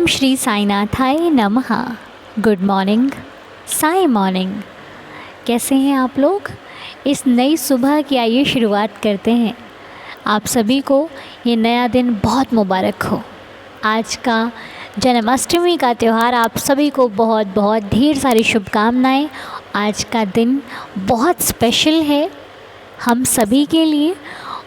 ओम श्री साईनाथाय नमः। Good morning, Sai morning. कैसे हैं आप लोग? इस नई सुबह की आइए शुरुआत करते हैं। आप सभी को ये नया दिन बहुत मुबारक हो। आज का जन्माष्टमी का त्यौहार आप सभी को बहुत बहुत ढेर सारी शुभकामनाएं। आज का दिन बहुत स्पेशल है हम सभी के लिए।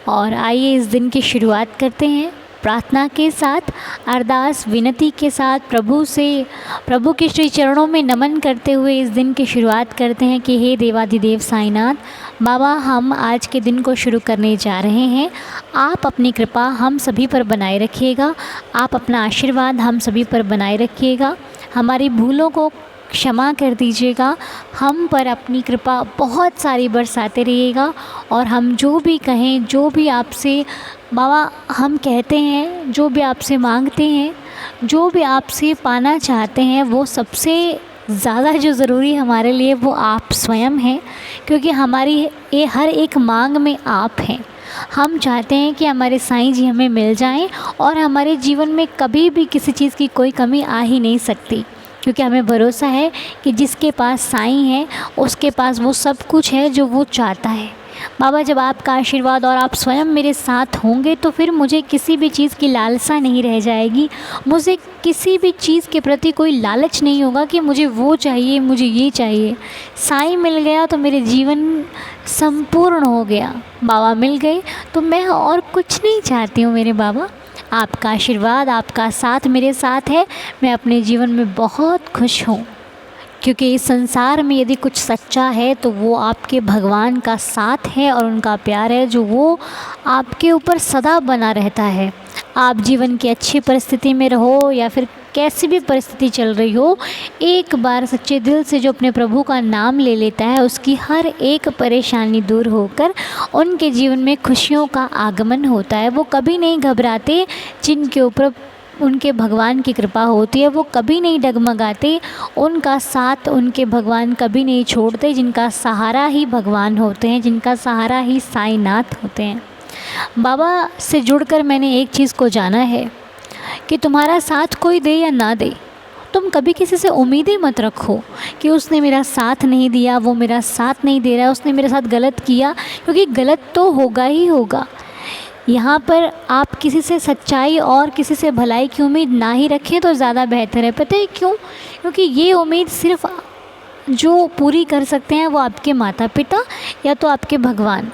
और आइए इस दिन की शुरुआत करते हैं प्रार्थना के साथ, अरदास विनती के साथ, प्रभु के श्री चरणों में नमन करते हुए इस दिन की शुरुआत करते हैं कि हे देवाधिदेव साईनाथ बाबा, हम आज के दिन को शुरू करने जा रहे हैं। आप अपनी कृपा हम सभी पर बनाए रखिएगा, आप अपना आशीर्वाद हम सभी पर बनाए रखिएगा, हमारी भूलों को क्षमा कर दीजिएगा, हम पर अपनी कृपा बहुत सारी बरसाते रहिएगा। और हम जो भी कहें, जो भी आपसे बाबा हम कहते हैं, जो भी आपसे मांगते हैं, जो भी आपसे पाना चाहते हैं, वो सबसे ज़्यादा जो ज़रूरी हमारे लिए वो आप स्वयं हैं। क्योंकि हमारी ये हर एक मांग में आप हैं। हम चाहते हैं कि हमारे साईं जी हमें मिल जाएं और हमारे जीवन में कभी भी किसी चीज़ की कोई कमी आ ही नहीं सकती। क्योंकि हमें भरोसा है कि जिसके पास साईं है उसके पास वो सब कुछ है जो वो चाहता है। बाबा, जब आपका आशीर्वाद और आप स्वयं मेरे साथ होंगे तो फिर मुझे किसी भी चीज़ की लालसा नहीं रह जाएगी। मुझे किसी भी चीज़ के प्रति कोई लालच नहीं होगा कि मुझे वो चाहिए, मुझे ये चाहिए। साईं मिल गया तो मेरे जीवन संपूर्ण हो गया। बाबा मिल गए तो मैं और कुछ नहीं चाहती हूँ। मेरे बाबा, आपका आशीर्वाद, आपका साथ मेरे साथ है। मैं अपने जीवन में बहुत खुश हूँ। क्योंकि इस संसार में यदि कुछ सच्चा है तो वो आपके भगवान का साथ है और उनका प्यार है, जो वो आपके ऊपर सदा बना रहता है। आप जीवन की अच्छी परिस्थिति में रहो या फिर कैसी भी परिस्थिति चल रही हो, एक बार सच्चे दिल से जो अपने प्रभु का नाम ले लेता है, उसकी हर एक परेशानी दूर होकर उनके जीवन में खुशियों का आगमन होता है। वो कभी नहीं घबराते। जिनके ऊपर उनके भगवान की कृपा होती है वो कभी नहीं डगमगाते। उनका साथ उनके भगवान कभी नहीं छोड़ते। जिनका सहारा ही भगवान होते हैं, जिनका सहारा ही साईनाथ होते हैं। बाबा से जुड़कर मैंने एक चीज़ को जाना है कि तुम्हारा साथ कोई दे या ना दे, तुम कभी किसी से उम्मीदें मत रखो कि उसने मेरा साथ नहीं दिया, वो मेरा साथ नहीं दे रहा है, उसने मेरे साथ गलत किया। क्योंकि गलत तो होगा ही होगा। यहाँ पर आप किसी से सच्चाई और किसी से भलाई की उम्मीद ना ही रखें तो ज़्यादा बेहतर है। पता है क्यों? क्योंकि ये उम्मीद सिर्फ जो पूरी कर सकते हैं वो आपके माता पिता या तो आपके भगवान।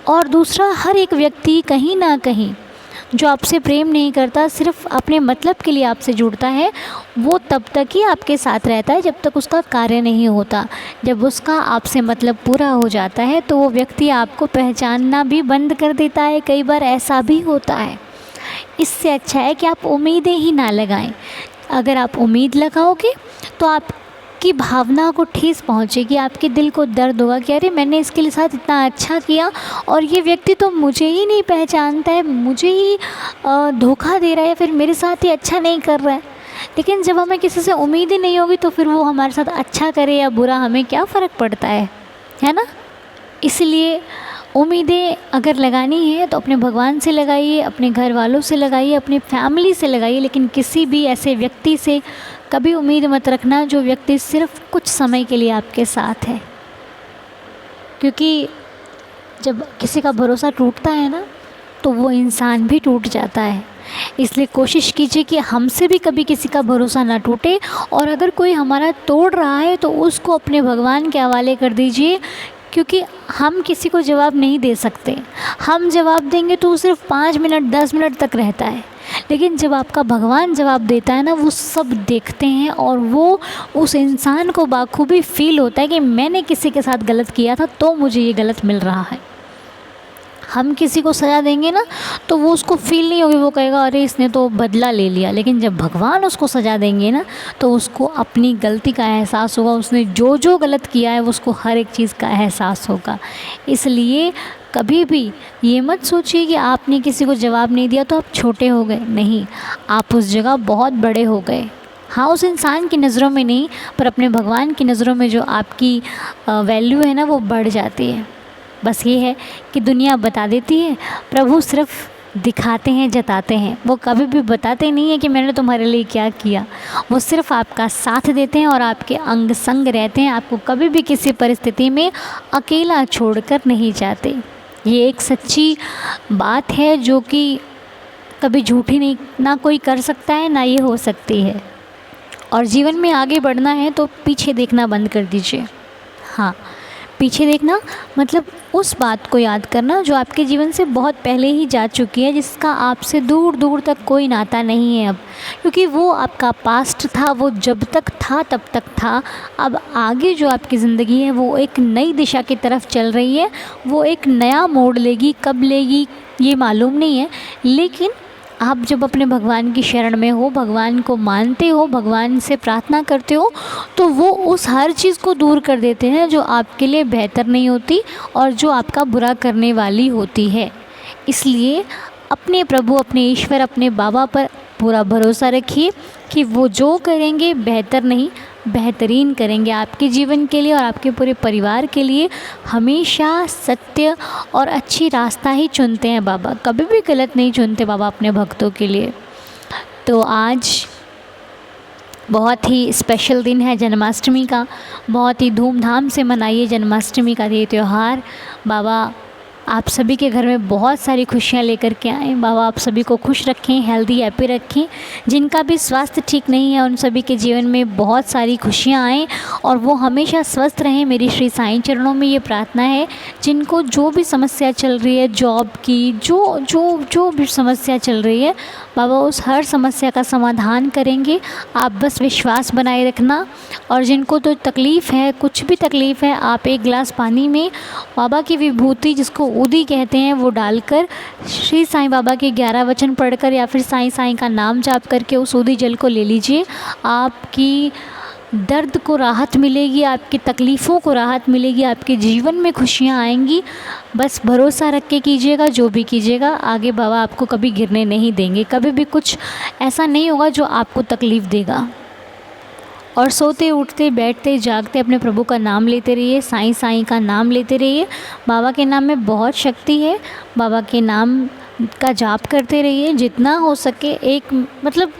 और दूसरा, हर एक व्यक्ति कहीं ना कहीं जो आपसे प्रेम नहीं करता, सिर्फ अपने मतलब के लिए आपसे जुड़ता है, वो तब तक ही आपके साथ रहता है जब तक उसका कार्य नहीं होता। जब उसका आपसे मतलब पूरा हो जाता है तो वो व्यक्ति आपको पहचानना भी बंद कर देता है। कई बार ऐसा भी होता है। इससे अच्छा है कि आप उम्मीदें ही ना लगाएं। अगर आप उम्मीद लगाओगे तो आपकी भावना को ठेस पहुंचेगी, आपके दिल को दर्द होगा कि अरे मैंने इसके लिए साथ इतना अच्छा किया और ये व्यक्ति तो मुझे ही नहीं पहचानता है, मुझे ही धोखा दे रहा है, फिर मेरे साथ ही अच्छा नहीं कर रहा है। लेकिन जब हमें किसी से उम्मीद ही नहीं होगी तो फिर वो हमारे साथ अच्छा करे या बुरा, हमें क्या फ़र्क पड़ता है ना? इसलिए उम्मीदें अगर लगानी है तो अपने भगवान से लगाइए, अपने घर वालों से लगाइए, अपनी फैमिली से लगाइए। लेकिन किसी भी ऐसे व्यक्ति से कभी उम्मीद मत रखना जो व्यक्ति सिर्फ कुछ समय के लिए आपके साथ है। क्योंकि जब किसी का भरोसा टूटता है ना तो वो इंसान भी टूट जाता है। इसलिए कोशिश कीजिए कि हमसे भी कभी किसी का भरोसा ना टूटे। और अगर कोई हमारा तोड़ रहा है तो उसको अपने भगवान के हवाले कर दीजिए। क्योंकि हम किसी को जवाब नहीं दे सकते। हम जवाब देंगे तो वो सिर्फ 5 मिनट 10 मिनट तक रहता है। लेकिन जब आपका भगवान जवाब देता है ना, वो सब देखते हैं और वो उस इंसान को बाखूबी फील होता है कि मैंने किसी के साथ गलत किया था तो मुझे ये गलत मिल रहा है। हम किसी को सज़ा देंगे ना तो वो उसको फील नहीं होगी, वो कहेगा अरे इसने तो बदला ले लिया। लेकिन जब भगवान उसको सज़ा देंगे ना तो उसको अपनी गलती का एहसास होगा। उसने जो जो गलत किया है उसको हर एक चीज़ का एहसास होगा। इसलिए कभी भी ये मत सोचिए कि आपने किसी को जवाब नहीं दिया तो आप छोटे हो गए। नहीं, आप उस जगह बहुत बड़े हो गए। हाँ, उस इंसान की नज़रों में नहीं, पर अपने भगवान की नज़रों में जो आपकी वैल्यू है ना वो बढ़ जाती है। बस ये है कि दुनिया बता देती है, प्रभु सिर्फ दिखाते हैं, जताते हैं। वो कभी भी बताते नहीं हैं कि मैंने तुम्हारे लिए क्या किया। वो सिर्फ़ आपका साथ देते हैं और आपके अंग संग रहते हैं। आपको कभी भी किसी परिस्थिति में अकेला छोड़कर नहीं जाते। ये एक सच्ची बात है जो कि कभी झूठी नहीं ना कोई कर सकता है, ना ये हो सकती है। और जीवन में आगे बढ़ना है तो पीछे देखना बंद कर दीजिए। हाँ, पीछे देखना मतलब उस बात को याद करना जो आपके जीवन से बहुत पहले ही जा चुकी है, जिसका आपसे दूर दूर तक कोई नाता नहीं है अब, क्योंकि वो आपका पास्ट था। वो जब तक था तब तक था। अब आगे जो आपकी ज़िंदगी है वो एक नई दिशा की तरफ चल रही है। वो एक नया मोड़ लेगी, कब लेगी ये मालूम नहीं है, लेकिन आप जब अपने भगवान की शरण में हो, भगवान को मानते हो, भगवान से प्रार्थना करते हो, तो वो उस हर चीज़ को दूर कर देते हैं जो आपके लिए बेहतर नहीं होती और जो आपका बुरा करने वाली होती है। इसलिए अपने प्रभु, अपने ईश्वर, अपने बाबा पर पूरा भरोसा रखिए कि वो जो करेंगे बेहतर नहीं बेहतरीन करेंगे आपके जीवन के लिए और आपके पूरे परिवार के लिए। हमेशा सत्य और अच्छी रास्ता ही चुनते हैं बाबा, कभी भी गलत नहीं चुनते बाबा अपने भक्तों के लिए। तो आज बहुत ही स्पेशल दिन है जन्माष्टमी का। बहुत ही धूमधाम से मनाइए जन्माष्टमी का ये त्यौहार। बाबा आप सभी के घर में बहुत सारी खुशियाँ लेकर के आएँ। बाबा आप सभी को खुश रखें, हेल्दी हैप्पी रखें। जिनका भी स्वास्थ्य ठीक नहीं है उन सभी के जीवन में बहुत सारी खुशियाँ आएँ और वो हमेशा स्वस्थ रहें। मेरी श्री साईं चरणों में ये प्रार्थना है। जिनको जो भी समस्या चल रही है, जॉब की जो भी समस्या चल रही है, बाबा उस हर समस्या का समाधान करेंगे। आप बस विश्वास बनाए रखना। और जिनको तो तकलीफ़ है, कुछ भी तकलीफ़ है, आप एक गिलास पानी में बाबा की विभूति, जिसको उदी कहते हैं, वो डालकर श्री साईं बाबा के 11 वचन पढ़कर या फिर साईं साईं का नाम जाप करके उस उदी जल को ले लीजिए। आपकी दर्द को राहत मिलेगी, आपकी तकलीफ़ों को राहत मिलेगी, आपके जीवन में खुशियाँ आएंगी। बस भरोसा रख के कीजिएगा, जो भी कीजिएगा आगे बाबा आपको कभी गिरने नहीं देंगे। कभी भी कुछ ऐसा नहीं होगा जो आपको तकलीफ़ देगा। और सोते उठते बैठते जागते अपने प्रभु का नाम लेते रहिए, साईं साईं का नाम लेते रहिए। बाबा के नाम में बहुत शक्ति है। बाबा के नाम का जाप करते रहिए जितना हो सके। एक मतलब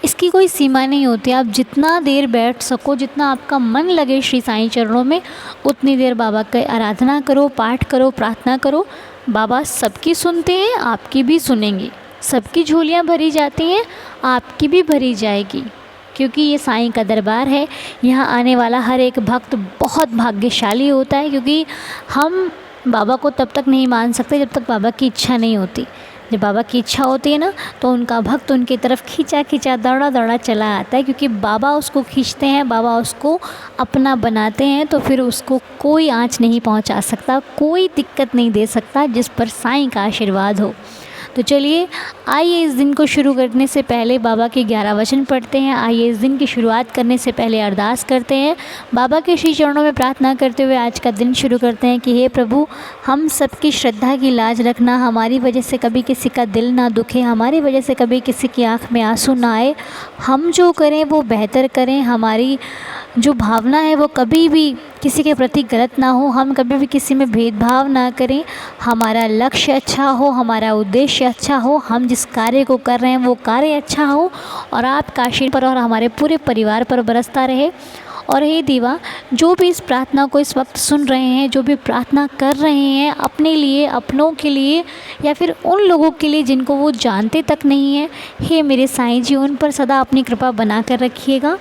इसकी कोई सीमा नहीं होती। आप जितना देर बैठ सको, जितना आपका मन लगे श्री साईं चरणों में, उतनी देर बाबा की आराधना करो, पाठ करो, प्रार्थना करो। बाबा सबकी सुनते हैं, आपकी भी सुनेंगे। सबकी झोलियाँ भरी जाती हैं, आपकी भी भरी जाएगी, क्योंकि ये साईं का दरबार है। यहाँ आने वाला हर एक भक्त बहुत भाग्यशाली होता है, क्योंकि हम बाबा को तब तक नहीं मान सकते जब तक बाबा की इच्छा नहीं होती। जब बाबा की इच्छा होती है ना, तो उनका भक्त उनकी तरफ खींचा खींचा दौड़ा दौड़ा चला आता है, क्योंकि बाबा उसको खींचते हैं, बाबा उसको अपना बनाते हैं। तो फिर उसको कोई आँच नहीं पहुँचा सकता, कोई दिक्कत नहीं दे सकता जिस पर साईं का आशीर्वाद हो। तो चलिए, आइए इस दिन को शुरू करने से पहले बाबा के 11 वचन पढ़ते हैं। आइए इस दिन की शुरुआत करने से पहले अरदास करते हैं। बाबा के श्री चरणों में प्रार्थना करते हुए आज का दिन शुरू करते हैं कि हे प्रभु, हम सबकी श्रद्धा की लाज रखना। हमारी वजह से कभी किसी का दिल ना दुखे, हमारी वजह से कभी किसी की आँख में आंसू ना आए। हम जो करें वो बेहतर करें। हमारी जो भावना है वो कभी भी किसी के प्रति गलत ना हो। हम कभी भी किसी में भेदभाव ना करें। हमारा लक्ष्य अच्छा हो, हमारा उद्देश्य अच्छा हो, हम जिस कार्य को कर रहे हैं वो कार्य अच्छा हो और आपका आशीर्वाद पर और हमारे पूरे परिवार पर बरसता रहे। और हे देवा, जो भी इस प्रार्थना को इस वक्त सुन रहे हैं, जो भी प्रार्थना कर रहे हैं अपने लिए, अपनों के लिए या फिर उन लोगों के लिए जिनको वो जानते तक नहीं है, हे मेरे साईं जी, उन पर सदा अपनी कृपा बना कर रखिएगा।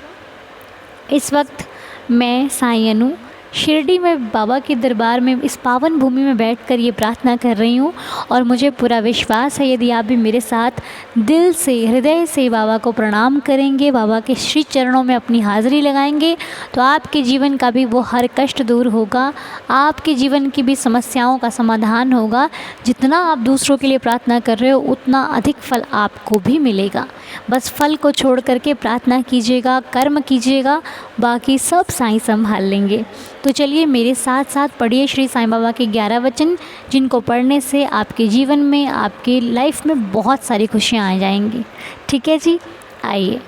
इस वक्त मैं साईं अनु शिरडी में बाबा के दरबार में इस पावन भूमि में बैठकर ये प्रार्थना कर रही हूँ और मुझे पूरा विश्वास है यदि आप भी मेरे साथ दिल से, हृदय से बाबा को प्रणाम करेंगे, बाबा के श्री चरणों में अपनी हाज़िरी लगाएंगे, तो आपके जीवन का भी वो हर कष्ट दूर होगा, आपके जीवन की भी समस्याओं का समाधान होगा। जितना आप दूसरों के लिए प्रार्थना कर रहे हो उतना अधिक फल आपको भी मिलेगा। बस फल को छोड़ करके प्रार्थना कीजिएगा, कर्म कीजिएगा, बाकी सब साईं संभाल लेंगे। तो चलिए मेरे साथ साथ पढ़िए श्री साईं बाबा के 11 वचन, जिनको पढ़ने से आपके जीवन में, आपकी लाइफ में बहुत सारी खुशियाँ आ जाएंगी। ठीक है जी, आइए।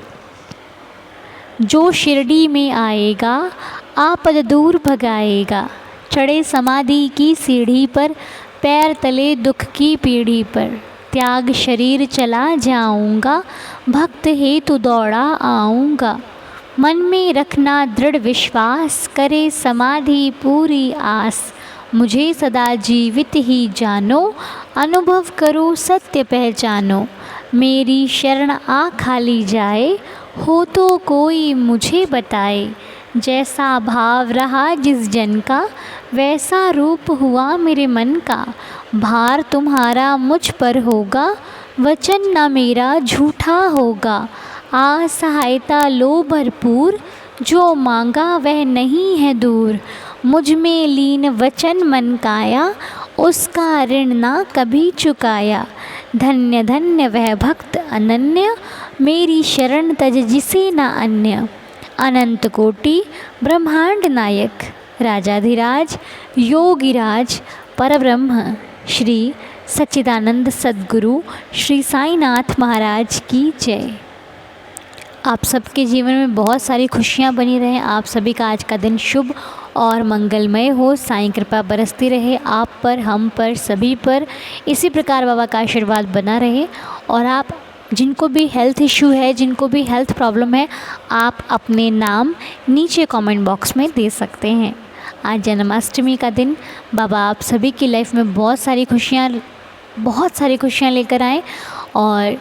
जो शिरडी में आएगा आपद दूर भगाएगा, चढ़े समाधि की सीढ़ी पर, पैर तले दुख की पीढ़ी पर, त्याग शरीर चला जाऊंगा, भक्त हेतु दौड़ा आऊँगा। मन में रखना दृढ़ विश्वास, करे समाधि पूरी आस। मुझे सदा जीवित ही जानो, अनुभव करो सत्य पहचानो। मेरी शरण आ खाली जाए, हो तो कोई मुझे बताए। जैसा भाव रहा जिस जन का, वैसा रूप हुआ मेरे मन का। भार तुम्हारा मुझ पर होगा, वचन न मेरा झूठा होगा। आ सहायता लो भरपूर, जो मांगा वह नहीं है दूर। मुझ में लीन वचन मन काया, उसका ऋण ना कभी चुकाया। धन्य धन्य वह भक्त अनन्य, मेरी शरण तज जिसे न अन्य। अनंत कोटि ब्रह्मांड नायक, राजाधिराज योगिराज परब्रह्म श्री सच्चिदानंद सद्गुरु श्री साईनाथ महाराज की जय। आप सबके जीवन में बहुत सारी खुशियाँ बनी रहें। आप सभी का आज का दिन शुभ और मंगलमय हो। साईं कृपा बरसती रहे आप पर, हम पर, सभी पर। इसी प्रकार बाबा का आशीर्वाद बना रहे। और आप जिनको भी हेल्थ इशू है, जिनको भी हेल्थ प्रॉब्लम है, आप अपने नाम नीचे कमेंट बॉक्स में दे सकते हैं। आज जन्माष्टमी का दिन, बाबा आप सभी की लाइफ में बहुत सारी खुशियाँ लेकर आएँ। और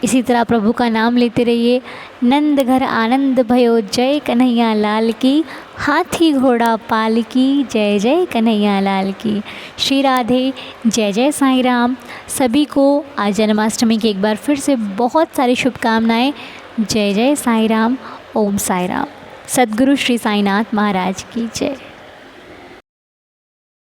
इसी तरह प्रभु का नाम लेते रहिए। नंद घर आनंद भयो, जय कन्हैया लाल की। हाथी घोड़ा पाल की, जय जय कन्हैया लाल की। श्री राधे, जय जय साईं राम। सभी को आज जन्माष्टमी की एक बार फिर से बहुत सारी शुभकामनाएं। जय जय साईं राम, ओम साईं राम। सद्गुरु श्री साईनाथ महाराज की जय।